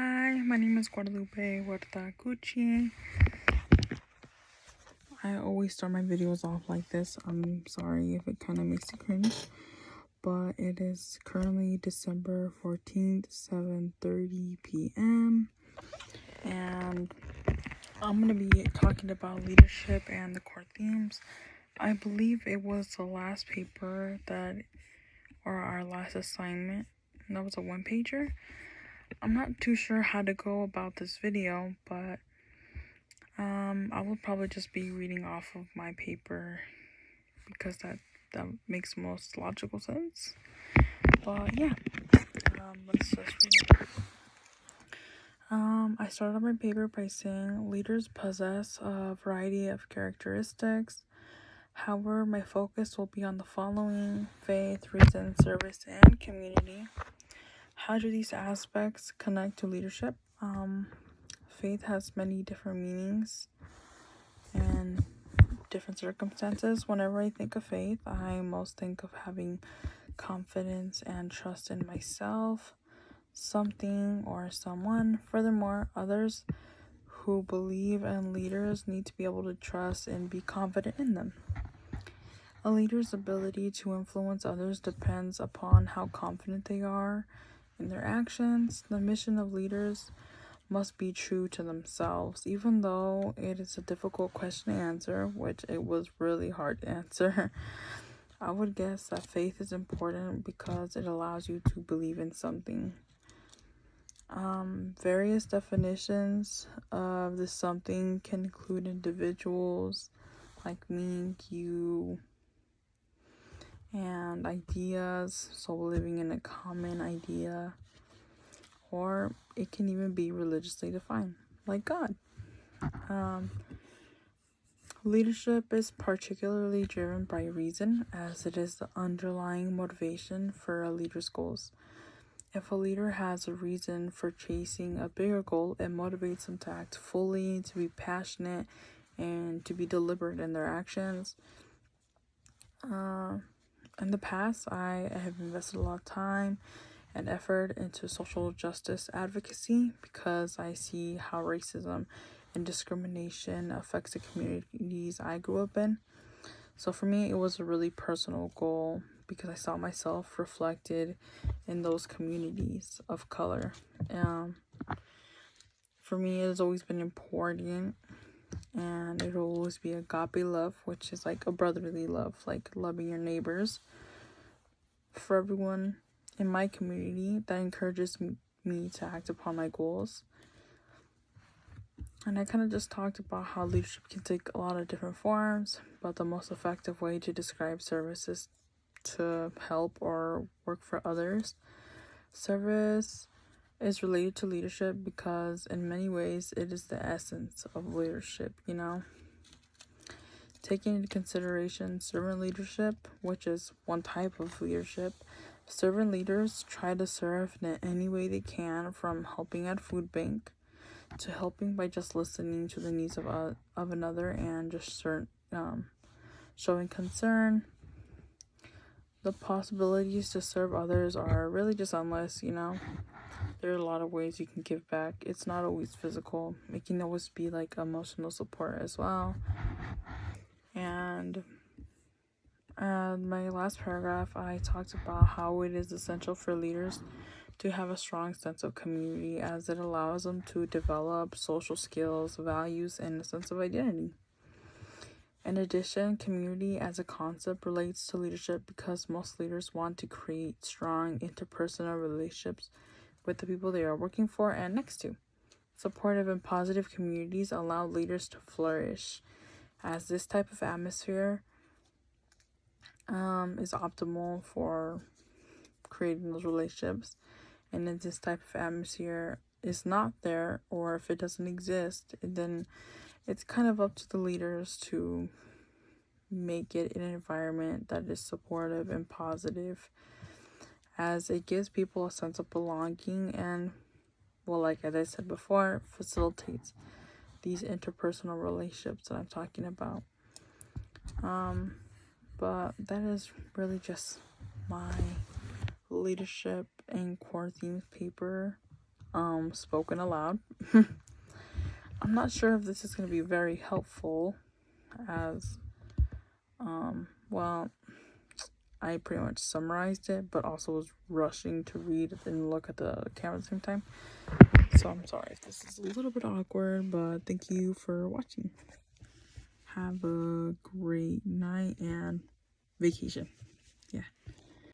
Hi, my name is Guadalupe Huerta-Acuchi. I always start my videos off like this. I'm sorry if it kind of makes you cringe, but it is currently December 14th, 7:30 p.m. and I'm going to be talking about leadership and the core themes. I believe it was the last paper or our last assignment. That was a one-pager. I'm not too sure how to go about this video, but I will probably just be reading off of my paper because that makes most logical sense. But yeah, let's just read it. I started my paper by saying leaders possess a variety of characteristics. However, my focus will be on the following: faith, reason, service, and community. How do these aspects connect to leadership? Faith has many different meanings and different circumstances. Whenever I think of faith, I most think of having confidence and trust in myself, something, or someone. Furthermore, others who believe in leaders need to be able to trust and be confident in them. A leader's ability to influence others depends upon how confident they are in their actions. The mission of leaders must be true to themselves, even though it is a difficult question to answer, which it was really hard to answer. I would guess that faith is important because it allows you to believe in something. Various definitions of this something can include individuals like me, you, and ideas, so living in a common idea, or it can even be religiously defined, like God. Leadership is particularly driven by reason, as it is the underlying motivation for a leader's goals. If a leader has a reason for chasing a bigger goal, it motivates them to act fully, to be passionate, and to be deliberate in their actions. In the past, I have invested a lot of time and effort into social justice advocacy because I see how racism and discrimination affects the communities I grew up in. So for me, it was a really personal goal because I saw myself reflected in those communities of color. For me, it has always been important, and it will always be agape love, which is like a brotherly love, like loving your neighbors. For everyone in my community, that encourages me to act upon my goals. And I kind of just talked about how leadership can take a lot of different forms, but the most effective way to describe service is to help or work for others. Service is related to leadership because in many ways it is the essence of leadership, Taking into consideration servant leadership, which is one type of leadership, servant leaders try to serve in any way they can, from helping at food bank to helping by just listening to the needs of another and just showing concern. The possibilities to serve others are really just endless, There are a lot of ways you can give back. It's not always physical. It can always be like emotional support as well. And my last paragraph, I talked about how it is essential for leaders to have a strong sense of community, as it allows them to develop social skills, values, and a sense of identity. In addition, community as a concept relates to leadership because most leaders want to create strong interpersonal relationships with the people they are working for and next to. Supportive and positive communities allow leaders to flourish, as this type of atmosphere is optimal for creating those relationships. And if this type of atmosphere is not there, or if it doesn't exist, then it's kind of up to the leaders to make it an environment that is supportive and positive, as it gives people a sense of belonging and, well, like as I said before, facilitates these interpersonal relationships that I'm talking about. But that is really just my leadership and core themes paper. spoken aloud. I'm not sure if this is going to be very helpful as, well, I pretty much summarized it, but also was rushing to read and look at the camera at the same time. So I'm sorry if this is a little bit awkward, but thank you for watching. Have a great night and vacation. Yeah.